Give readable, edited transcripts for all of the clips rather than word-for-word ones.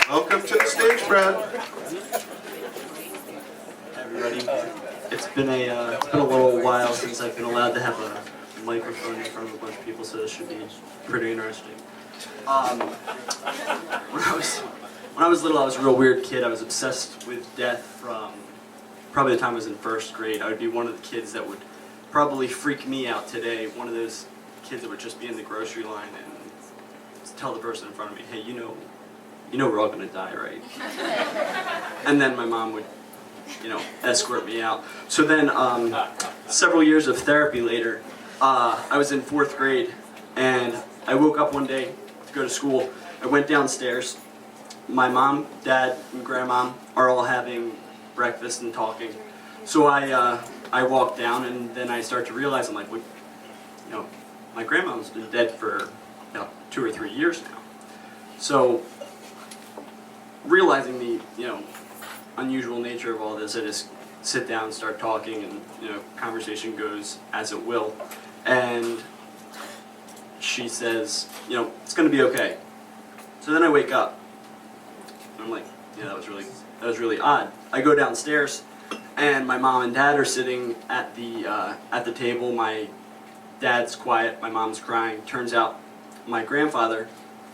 Welcome to the stage, Brad. Everybody, it's been a little while since I've been allowed to have a microphone in front of a bunch of people, so this should be pretty interesting. When I was little, I was a real weird kid. I was obsessed with death from probably the time I was in first grade. I would be one of the kids that would probably freak me out today. One of those kids that would just be in the grocery line and tell the person in front of me, "Hey, you know we're all gonna die, right?" And then my mom would, escort me out. So then, several years of therapy later, I was in fourth grade, and I woke up one day to go to school. I went downstairs. My mom, dad, and grandma are all having breakfast and talking. So I walked down, and then I start to realize, I'm like, my grandma's been dead for 2 or 3 years now. So realizing the unusual nature of all this, I just sit down and start talking, and conversation goes as it will. And she says, it's going to be okay. So then I wake up, and I'm like, that was really odd. I go downstairs, and my mom and dad are sitting at the table. My dad's quiet, my mom's crying. Turns out my grandfather,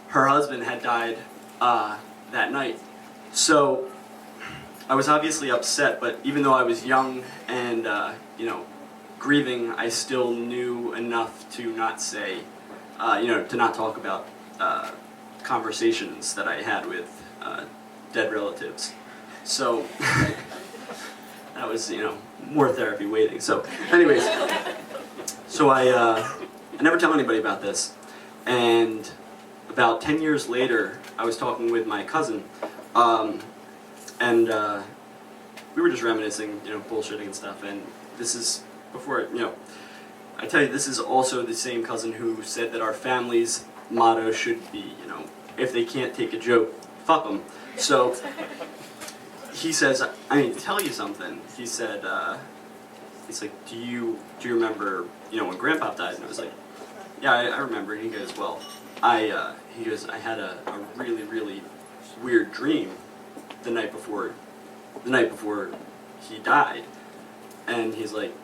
her husband, had died that night. So I was obviously upset, but even though I was young and grieving, I still knew enough to not say, to not talk about conversations that I had with dead relatives. So that was more therapy waiting. So anyways, so I never tell anybody about this, and about 10 years later, I was talking with my cousin, and we were just reminiscing, bullshitting and stuff, and this is before, I tell you, this is also the same cousin who said that our family's motto should be, if they can't take a joke, fuck them. So he says, I need to tell you something. He said, he's like, do you remember, when Grandpa died? And I was like, yeah, I remember. And he goes, well, he goes, I had a really, really weird dream the night before he died. And he's like,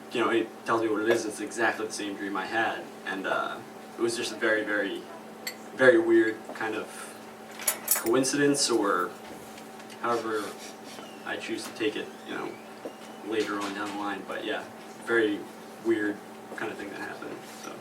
he tells me what it is. It's exactly the same dream I had. And it was just a very, very, very weird kind of coincidence, or however I choose to take it, later on down the line. But yeah, very weird kind of thing that happened. So.